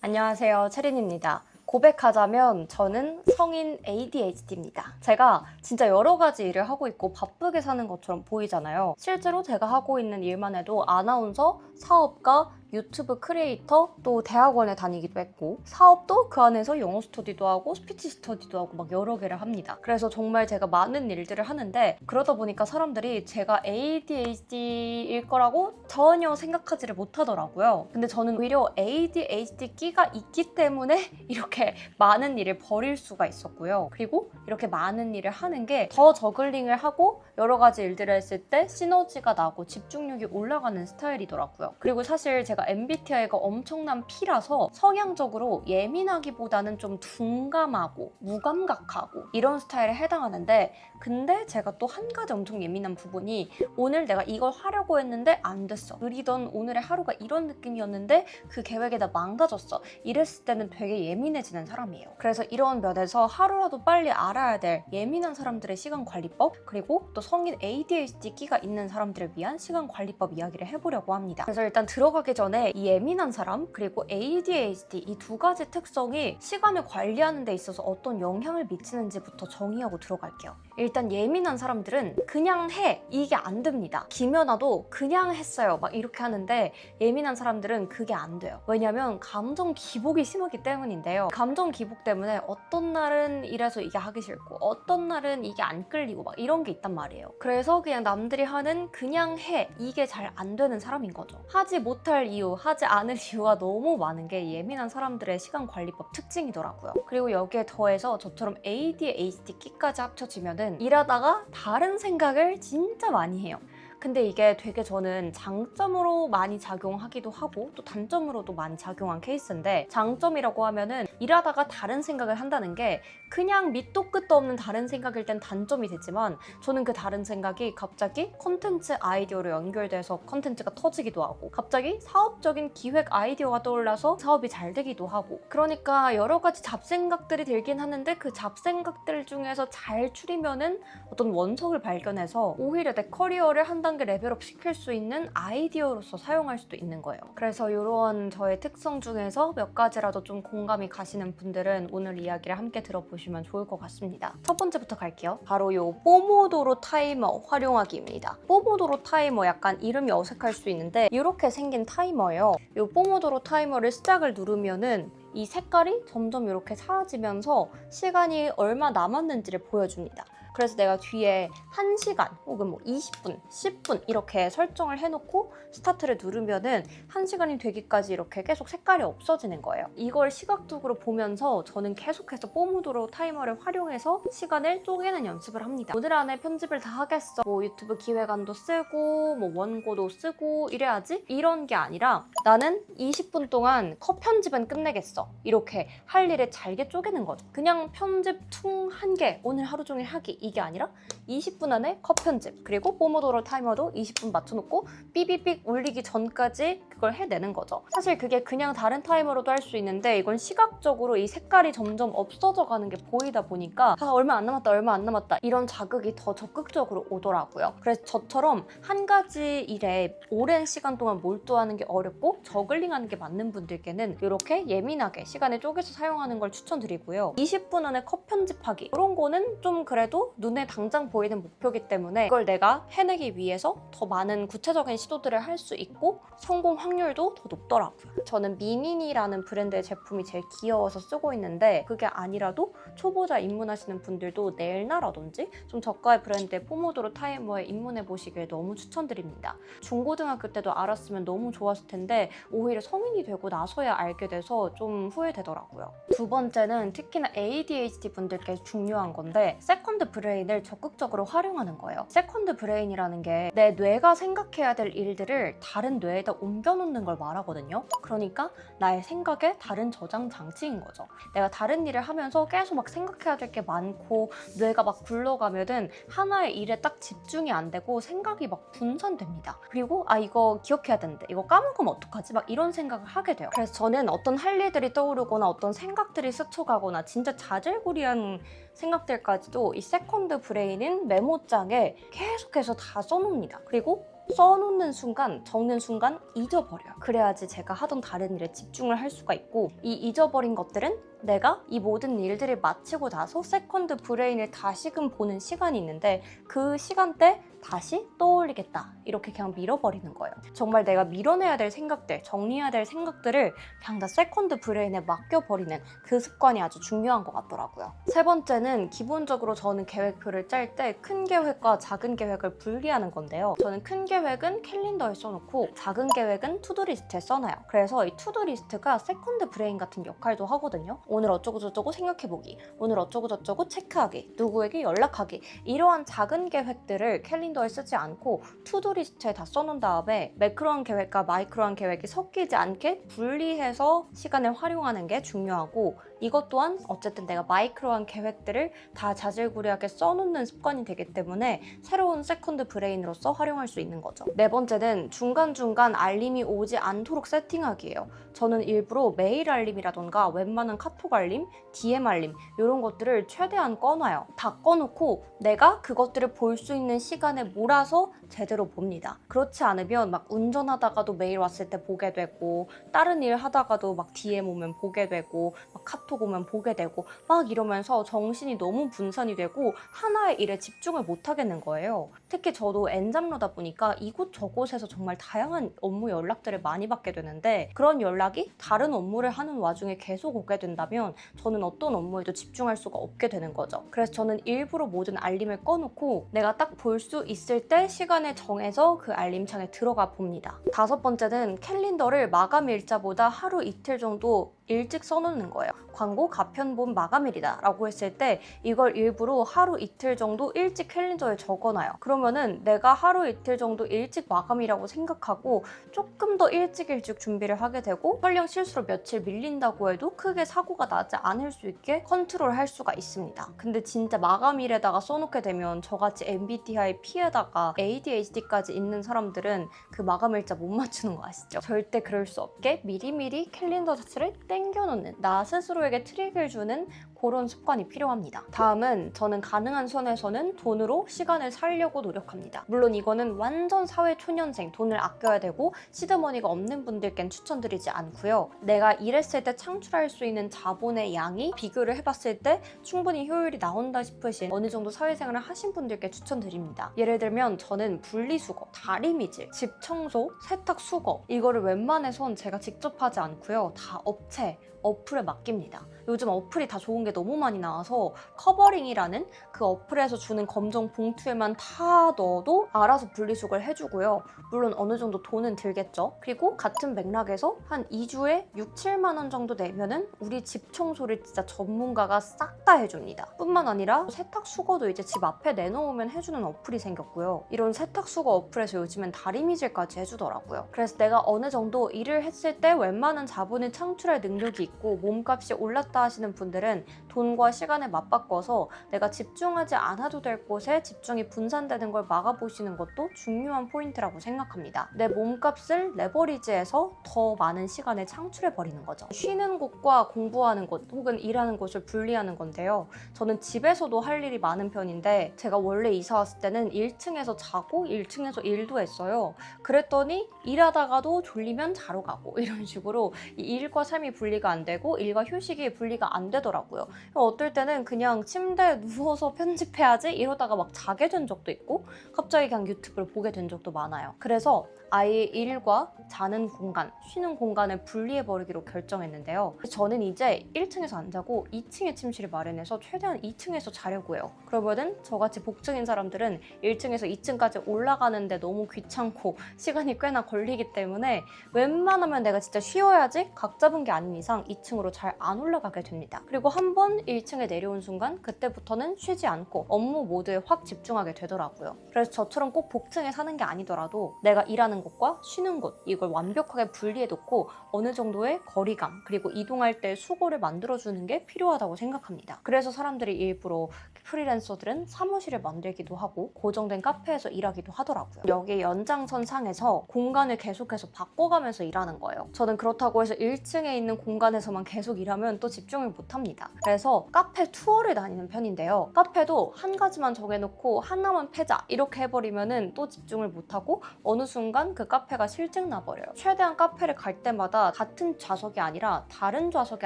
안녕하세요, 채린입니다. 고백하자면 저는 성인 ADHD입니다. 제가 진짜 여러 가지 일을 하고 있고 바쁘게 사는 것처럼 보이잖아요. 실제로 제가 하고 있는 일만 해도 아나운서, 사업가, 유튜브 크리에이터, 또 대학원에 다니기도 했고 사업도 그 안에서 영어 스터디도 하고 스피치 스터디도 하고 막 여러 개를 합니다. 그래서 정말 제가 많은 일들을 하는데 그러다 보니까 사람들이 제가 ADHD일 거라고 전혀 생각하지를 못하더라고요. 근데 저는 오히려 ADHD 끼가 있기 때문에 이렇게 많은 일을 벌일 수가 있었고요. 그리고 이렇게 많은 일을 하는 게 더 저글링을 하고 여러 가지 일들을 했을 때 시너지가 나고 집중력이 올라가는 스타일이더라고요. 그리고 사실 제가 MBTI가 엄청난 P라서 성향적으로 예민하기보다는 좀 둔감하고 무감각하고 이런 스타일에 해당하는데 근데 제가 또 한 가지 엄청 예민한 부분이 오늘 내가 이걸 하려고 했는데 안 됐어. 그리던 오늘의 하루가 이런 느낌이었는데 그 계획이 다 망가졌어. 이랬을 때는 되게 예민해지는 사람이에요. 그래서 이런 면에서 하루라도 빨리 알아야 될 예민한 사람들의 시간 관리법 그리고 또 성인 ADHD 끼가 있는 사람들을 위한 시간 관리법 이야기를 해보려고 합니다. 그래서 일단 들어가기 전에 이 예민한 사람 그리고 ADHD 이 두 가지 특성이 시간을 관리하는 데 있어서 어떤 영향을 미치는지부터 정의하고 들어갈게요. 일단 예민한 사람들은 그냥 해 이게 안 됩니다. 김연아도 그냥 했어요 막 이렇게 하는데 예민한 사람들은 그게 안 돼요. 왜냐면 감정 기복이 심하기 때문인데요. 감정 기복 때문에 어떤 날은 이래서 이게 하기 싫고 어떤 날은 이게 안 끌리고 막 이런 게 있단 말이에요. 그래서 그냥 남들이 하는 그냥 해 이게 잘 안 되는 사람인 거죠. 하지 못할 이유, 하지 않을 이유가 너무 많은 게 예민한 사람들의 시간 관리법 특징이더라고요. 그리고 여기에 더해서 저처럼 ADHD 끼까지 합쳐지면은 일하다가 다른 생각을 진짜 많이 해요. 근데 이게 되게 저는 장점으로 많이 작용하기도 하고 또 단점으로도 많이 작용한 케이스인데 장점이라고 하면은 일하다가 다른 생각을 한다는 게 그냥 밑도 끝도 없는 다른 생각일 땐 단점이 되지만 저는 그 다른 생각이 갑자기 콘텐츠 아이디어로 연결돼서 콘텐츠가 터지기도 하고 갑자기 사업적인 기획 아이디어가 떠올라서 사업이 잘 되기도 하고 그러니까 여러 가지 잡생각들이 들긴 하는데 그 잡생각들 중에서 잘 추리면은 어떤 원석을 발견해서 오히려 내 커리어를 한 단계 레벨업 시킬 수 있는 아이디어로서 사용할 수도 있는 거예요. 그래서 이런 저의 특성 중에서 몇 가지라도 좀 공감이 가시는 분들은 오늘 이야기를 함께 들어보시면 좋을 것 같습니다. 첫 번째부터 갈게요. 바로 요 포모도로 타이머 활용하기입니다. 포모도로 타이머 약간 이름이 어색할 수 있는데 이렇게 생긴 타이머예요. 요 포모도로 타이머를 시작을 누르면은 이 색깔이 점점 이렇게 사라지면서 시간이 얼마 남았는지를 보여줍니다. 그래서 내가 뒤에 1시간 혹은 뭐 20분, 10분 이렇게 설정을 해놓고 스타트를 누르면은 1시간이 되기까지 이렇게 계속 색깔이 없어지는 거예요. 이걸 시각적으로 보면서 저는 계속해서 포모도로 타이머를 활용해서 시간을 쪼개는 연습을 합니다. 오늘 안에 편집을 다 하겠어. 뭐 유튜브 기획안도 쓰고 뭐 원고도 쓰고 이래야지? 이런 게 아니라 나는 20분 동안 컷 편집은 끝내겠어. 이렇게 할 일을 잘게 쪼개는 거죠. 그냥 편집 퉁 한 개, 오늘 하루 종일 하기 이게 아니라 20분 안에 컷 편집 그리고 포모도로 타이머도 20분 맞춰놓고 삐삐삐 울리기 전까지 그걸 해내는 거죠. 사실 그게 그냥 다른 타이머로도 할 수 있는데 이건 시각적으로 이 색깔이 점점 없어져 가는 게 보이다 보니까 얼마 안 남았다 얼마 안 남았다 이런 자극이 더 적극적으로 오더라고요. 그래서 저처럼 한 가지 일에 오랜 시간 동안 몰두하는 게 어렵고 저글링하는 게 맞는 분들께는 이렇게 예민하게 시간을 쪼개서 사용하는 걸 추천드리고요. 20분 안에 컷 편집하기 이런 거는 좀 그래도 눈에 당장 보이는 목표이기 때문에 이걸 내가 해내기 위해서 더 많은 구체적인 시도들을 할 수 있고 성공 확률도 더 높더라고요. 저는 미니니라는 브랜드의 제품이 제일 귀여워서 쓰고 있는데 그게 아니라도 초보자 입문하시는 분들도 넬나라든지 좀 저가의 브랜드의 포모도로 타이머에 입문해 보시길 너무 추천드립니다. 중고등학교 때도 알았으면 너무 좋았을 텐데 오히려 성인이 되고 나서야 알게 돼서 좀 후회되더라고요. 두 번째는 특히나 ADHD 분들께 중요한 건데 세컨드 브레인을 적극적으로 활용하는 거예요. 세컨드 브레인이라는 게 내 뇌가 생각해야 될 일들을 다른 뇌에다 옮겨놓는 걸 말하거든요. 그러니까 나의 생각의 다른 저장 장치인 거죠. 내가 다른 일을 하면서 계속 막 생각해야 될 게 많고 뇌가 막 굴러가면은 하나의 일에 딱 집중이 안 되고 생각이 막 분산됩니다. 그리고 이거 기억해야 되는데 이거 까먹으면 어떡하지? 막 이런 생각을 하게 돼요. 그래서 저는 어떤 할 일들이 떠오르거나 어떤 생각들이 스쳐가거나 진짜 자질구리한 생각들까지도 이 세컨드 브레인인 메모장에 계속해서 다 써놓습니다. 그리고 써놓는 순간, 적는 순간 잊어버려요. 그래야지 제가 하던 다른 일에 집중을 할 수가 있고, 이 잊어버린 것들은 내가 이 모든 일들을 마치고 나서 세컨드 브레인을 다시금 보는 시간이 있는데 그 시간대 다시 떠올리겠다 이렇게 그냥 밀어버리는 거예요. 정말 내가 밀어내야 될 생각들, 정리해야 될 생각들을 그냥 다 세컨드 브레인에 맡겨버리는 그 습관이 아주 중요한 것 같더라고요. 세 번째는 기본적으로 저는 계획표를 짤 때 큰 계획과 작은 계획을 분리하는 건데요. 저는 큰 계획은 캘린더에 써놓고 작은 계획은 투두리스트에 써놔요. 그래서 이 투두리스트가 세컨드 브레인 같은 역할도 하거든요. 오늘 어쩌고저쩌고 생각해보기, 오늘 어쩌고저쩌고 체크하기, 누구에게 연락하기, 이러한 작은 계획들을 캘린더에 쓰지 않고 투두리스트에 다 써놓은 다음에 매크로한 계획과 마이크로한 계획이 섞이지 않게 분리해서 시간을 활용하는 게 중요하고, 이것 또한 어쨌든 내가 마이크로한 계획들을 다 자질구레하게 써놓는 습관이 되기 때문에 새로운 세컨드 브레인으로서 활용할 수 있는 거죠. 네 번째는 중간중간 알림이 오지 않도록 세팅하기예요. 저는 일부러 메일 알림이라던가 웬만한 카톡 알림, DM 알림 이런 것들을 최대한 꺼놔요. 다 꺼놓고 내가 그것들을 볼 수 있는 시간에 몰아서 제대로 봅니다. 그렇지 않으면 막 운전하다가도 메일 왔을 때 보게 되고, 다른 일 하다가도 막 DM 오면 보게 되고, 막 카톡 오면 보게 되고, 막 이러면서 정신이 너무 분산이 되고 하나의 일에 집중을 못 하겠는 거예요. 특히 저도 엔잡러다 보니까 이곳저곳에서 정말 다양한 업무 연락들을 많이 받게 되는데, 그런 연락이 다른 업무를 하는 와중에 계속 오게 된다면 저는 어떤 업무에도 집중할 수가 없게 되는 거죠. 그래서 저는 일부러 모든 알림을 꺼놓고 내가 딱 볼 수 있을 때 시간을 정해서 그 알림창에 들어가 봅니다. 다섯 번째는 캘린더를 마감 일자보다 하루 이틀 정도 일찍 써놓는 거예요. 광고 가편본 마감일이다 라고 했을 때 이걸 일부러 하루 이틀 정도 일찍 캘린더에 적어놔요. 그러면은 내가 하루 이틀 정도 일찍 마감이라고 생각하고 조금 더 일찍 준비를 하게 되고, 설령 실수로 며칠 밀린다고 해도 크게 사고가 나지 않을 수 있게 컨트롤할 수가 있습니다. 근데 진짜 마감일에다가 써놓게 되면 저같이 MBTI P에다가 ADHD까지 있는 사람들은 그 마감일자 못 맞추는 거 아시죠? 절대 그럴 수 없게 미리미리 캘린더 자체를 땡겨놓는, 나 스스로에게 트릭을 주는 그런 습관이 필요합니다. 다음은 저는 가능한 선에서는 돈으로 시간을 살려고 노력합니다. 물론 이거는 완전 사회초년생, 돈을 아껴야 되고 시드머니가 없는 분들께는 추천드리지 않고요. 내가 일했을 때 창출할 수 있는 자본의 양이 비교를 해봤을 때 충분히 효율이 나온다 싶으신 어느 정도 사회생활을 하신 분들께 추천드립니다. 예를 들면 저는 분리수거, 다리미질, 집 청소, 세탁 수거 이거를 웬만해선 제가 직접 하지 않고요. 다 업체, 어플에 맡깁니다. 요즘 어플이 다 좋은 게 너무 많이 나와서 커버링이라는 그 어플에서 주는 검정 봉투에만 다 넣어도 알아서 분리수거를 해주고요. 물론 어느 정도 돈은 들겠죠. 그리고 같은 맥락에서 한 2주에 6, 7만 원 정도 내면은 우리 집 청소를 진짜 전문가가 싹 다 해줍니다. 뿐만 아니라 세탁 수거도 이제 집 앞에 내놓으면 해주는 어플이 생겼고요. 이런 세탁 수거 어플에서 요즘엔 다리미질까지 해주더라고요. 그래서 내가 어느 정도 일을 했을 때 웬만한 자본을 창출할 능력이 있고 몸값이 올랐다 하시는 분들은 돈과 시간을 맞바꿔서 내가 집중하지 않아도 될 곳에 집중이 분산되는 걸 막아보시는 것도 중요한 포인트라고 생각합니다. 내 몸값을 레버리지해서 더 많은 시간을 창출해버리는 거죠. 쉬는 곳과 공부하는 곳 혹은 일하는 곳을 분리하는 건데요. 저는 집에서도 할 일이 많은 편인데 제가 원래 이사 왔을 때는 1층에서 자고 1층에서 일도 했어요. 그랬더니 일하다가도 졸리면 자러 가고 이런 식으로 일과 삶이 분리가 안 되고 일과 휴식이 분리가 안 되더라고요. 어떨 때는 그냥 침대에 누워서 편집해야지 이러다가 막 자게 된 적도 있고 갑자기 그냥 유튜브를 보게 된 적도 많아요. 그래서 아예 일과 자는 공간, 쉬는 공간을 분리해버리기로 결정했는데요. 저는 이제 1층에서 안 자고 2층에 침실을 마련해서 최대한 2층에서 자려고 해요. 그러면은 저같이 복층인 사람들은 1층에서 2층까지 올라가는데 너무 귀찮고 시간이 꽤나 걸리기 때문에 웬만하면 내가 진짜 쉬어야지 각 잡은 게 아닌 이상 2층으로 잘 안 올라가게 됩니다. 그리고 한번 1층에 내려온 순간 그때부터는 쉬지 않고 업무 모드에 확 집중하게 되더라고요. 그래서 저처럼 꼭 복층에 사는 게 아니더라도 내가 일하는 곳과 쉬는 곳 이걸 완벽하게 분리해놓고 어느 정도의 거리감 그리고 이동할 때 수고를 만들어주는 게 필요하다고 생각합니다. 그래서 사람들이 일부러 프리랜서들은 사무실을 만들기도 하고 고정된 카페에서 일하기도 하더라고요. 여기 연장선 상에서 공간을 계속해서 바꿔가면서 일하는 거예요. 저는 그렇다고 해서 1층에 있는 있는 공간에서만 계속 일하면 또 집중을 못합니다. 그래서 카페 투어를 다니는 편인데요. 카페도 한 가지만 정해놓고 하나만 패자 이렇게 해버리면은 또 집중을 못하고 어느 순간 그 카페가 실증 나버려요. 최대한 카페를 갈 때마다 같은 좌석이 아니라 다른 좌석에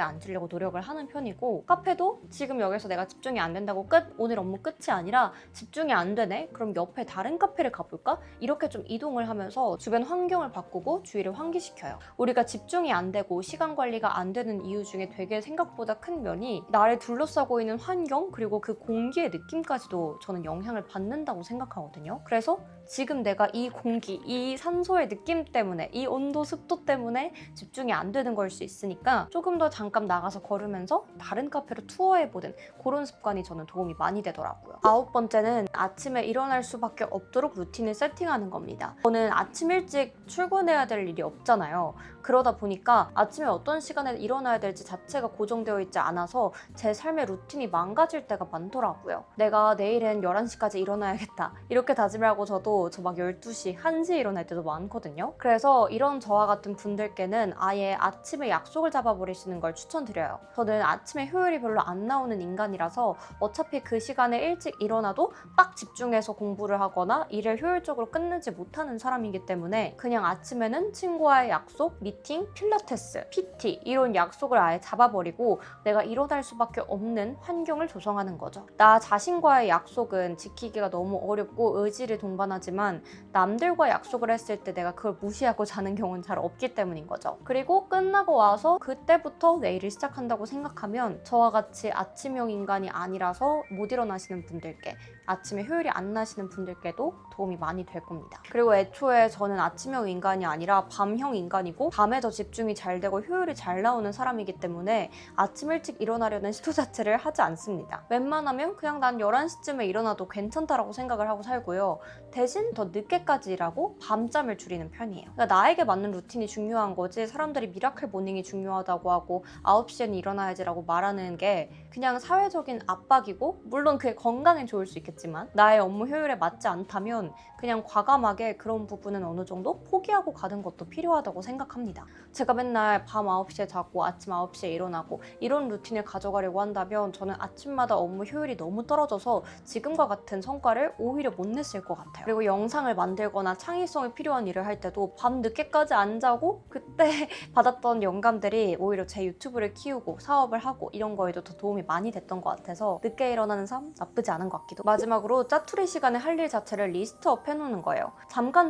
앉으려고 노력을 하는 편이고, 카페도 지금 여기서 내가 집중이 안 된다고 끝! 오늘 업무 끝이 아니라 집중이 안 되네? 그럼 옆에 다른 카페를 가볼까? 이렇게 좀 이동을 하면서 주변 환경을 바꾸고 주의를 환기시켜요. 우리가 집중이 안 되고 시간 관리가 안 되는 이유 중에 되게 생각보다 큰 면이 나를 둘러싸고 있는 환경 그리고 그 공기의 느낌까지도 저는 영향을 받는다고 생각하거든요. 그래서 지금 내가 이 공기, 이 산소의 느낌 때문에, 이 온도, 습도 때문에 집중이 안 되는 걸 수 있으니까 조금 더 잠깐 나가서 걸으면서 다른 카페로 투어해보는 그런 습관이 저는 도움이 많이 되더라고요. 9번째는 아침에 일어날 수밖에 없도록 루틴을 세팅하는 겁니다. 저는 아침 일찍 출근해야 될 일이 없잖아요. 그러다 보니까 아침에 어떤 시간에 일어나야 될지 자체가 고정되어 있지 않아서 제 삶의 루틴이 망가질 때가 많더라고요. 내가 내일은 11시까지 일어나야겠다 이렇게 다짐을 하고 저도 저 막 12시, 1시에 일어날 때도 많거든요. 그래서 이런 저와 같은 분들께는 아예 아침에 약속을 잡아버리시는 걸 추천드려요. 저는 아침에 효율이 별로 안 나오는 인간이라서 어차피 그 시간에 일찍 일어나도 빡 집중해서 공부를 하거나 일을 효율적으로 끝내지 못하는 사람이기 때문에 그냥 아침에는 친구와의 약속, 미팅, 필라테스, PT 이런 약속을 아예 잡아버리고 내가 일어날 수밖에 없는 환경을 조성하는 거죠. 나 자신과의 약속은 지키기가 너무 어렵고 의지를 동반하지만 남들과 약속을 했을 때 내가 그걸 무시하고 자는 경우는 잘 없기 때문인 거죠. 그리고 끝나고 와서 그때부터 내일을 시작한다고 생각하면 저와 같이 아침형 인간이 아니라서 못 일어나시는 분들께, 아침에 효율이 안 나시는 분들께도 도움이 많이 될 겁니다. 그리고 애초에 저는 아침형 인간이 아니라 밤형 인간이고 밤에 더 집중이 잘 되고 효율이 잘 나오는 사람이기 때문에 아침 일찍 일어나려는 시도 자체를 하지 않습니다. 웬만하면 그냥 난 11시쯤에 일어나도 괜찮다라고 생각을 하고 살고요. 대신 더 늦게까지 일하고 밤잠을 줄이는 편이에요. 그러니까 나에게 맞는 루틴이 중요한 거지, 사람들이 미라클 모닝이 중요하다고 하고 9시에는 일어나야지라고 말하는 게 그냥 사회적인 압박이고, 물론 그게 건강에 좋을 수 있겠지만 나의 업무 효율에 맞지 않다면 그냥 과감하게 그런 부분은 어느 정도 포기하고 가는 것도 필요하다고 생각합니다. 제가 맨날 밤 9시에 자고 아침 9시에 일어나고 이런 루틴을 가져가려고 한다면 저는 아침마다 업무 효율이 너무 떨어져서 지금과 같은 성과를 오히려 못 냈을 것 같아요. 그리고 영상을 만들거나 창의성이 필요한 일을 할 때도 밤 늦게까지 안 자고 그때 받았던 영감들이 오히려 제 유튜브를 키우고 사업을 하고 이런 거에도 더 도움이 많이 됐던 것 같아서 늦게 일어나는 삶 나쁘지 않은 것 같기도. 마지막으로 짜투리 시간에 할 일 자체를 리스트업 해놓는 거예요.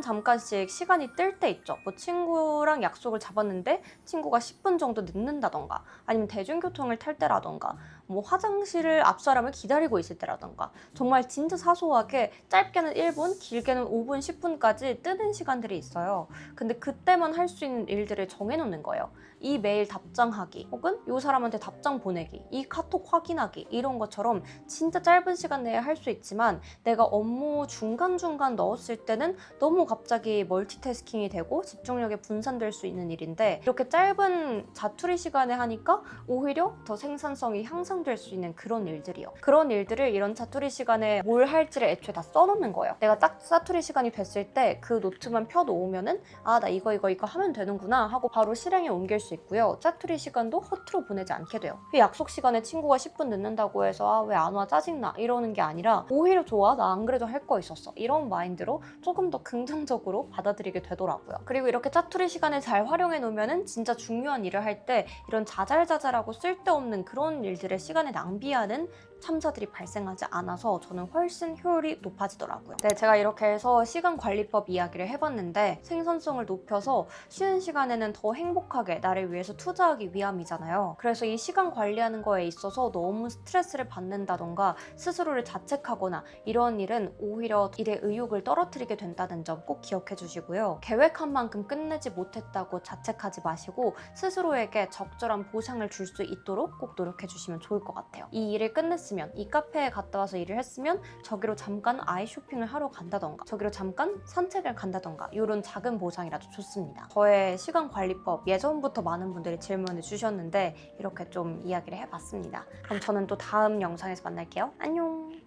잠깐씩 시간이 뜰 때 있죠. 뭐 친구랑 약속을 잡았는데 친구가 10분 정도 늦는다던가, 아니면 대중교통을 탈 때라던가, 뭐 화장실을 앞 사람을 기다리고 있을 때라던가, 정말 진짜 사소하게 짧게는 1분, 길게는 5분, 10분까지 뜨는 시간들이 있어요. 근데 그때만 할 수 있는 일들을 정해놓는 거예요. 이 메일 답장하기, 혹은 이 사람한테 답장 보내기, 이 카톡 확인하기, 이런 것처럼 진짜 짧은 시간 내에 할 수 있지만 내가 업무 중간중간 넣었을 때는 너무 갑자기 멀티태스킹이 되고 집중력이 분산될 수 있는 일인데, 이렇게 짧은 자투리 시간에 하니까 오히려 더 생산성이 향상될 수 있는 그런 일들이요. 그런 일들을 이런 자투리 시간에 뭘 할지를 애초에 다 써놓는 거예요. 내가 딱 자투리 시간이 됐을 때 그 노트만 펴놓으면은 아, 나 이거 하면 되는구나 하고 바로 실행에 옮길 수 있고요. 짜투리 시간도 허투루 보내지 않게 돼요. 약속 시간에 친구가 10분 늦는다고 해서 아, 왜 안 와, 짜증나 이러는 게 아니라 오히려 좋아, 나 안 그래도 할 거 있었어, 이런 마인드로 조금 더 긍정적으로 받아들이게 되더라고요. 그리고 이렇게 짜투리 시간을 잘 활용해 놓으면은 진짜 중요한 일을 할 때 이런 자잘자잘하고 쓸데없는 그런 일들의 시간을 낭비하는 참사들이 발생하지 않아서 저는 훨씬 효율이 높아지더라고요. 네, 제가 이렇게 해서 시간 관리법 이야기를 해봤는데 생산성을 높여서 쉬는 시간에는 더 행복하게 나를 위해서 투자하기 위함이잖아요. 그래서 이 시간 관리하는 거에 있어서 너무 스트레스를 받는다던가 스스로를 자책하거나 이런 일은 오히려 일의 의욕을 떨어뜨리게 된다는 점 꼭 기억해 주시고요. 계획한 만큼 끝내지 못했다고 자책하지 마시고 스스로에게 적절한 보상을 줄 수 있도록 꼭 노력해 주시면 좋을 것 같아요. 이 일을 끝냈으면, 이 카페에 갔다 와서 일을 했으면 저기로 잠깐 아이 쇼핑을 하러 간다던가, 저기로 잠깐 산책을 간다던가, 이런 작은 보상이라도 좋습니다. 저의 시간 관리법 예전부터 많은 분들이 질문을 주셨는데 이렇게 좀 이야기를 해봤습니다. 그럼 저는 또 다음 영상에서 만날게요. 안녕.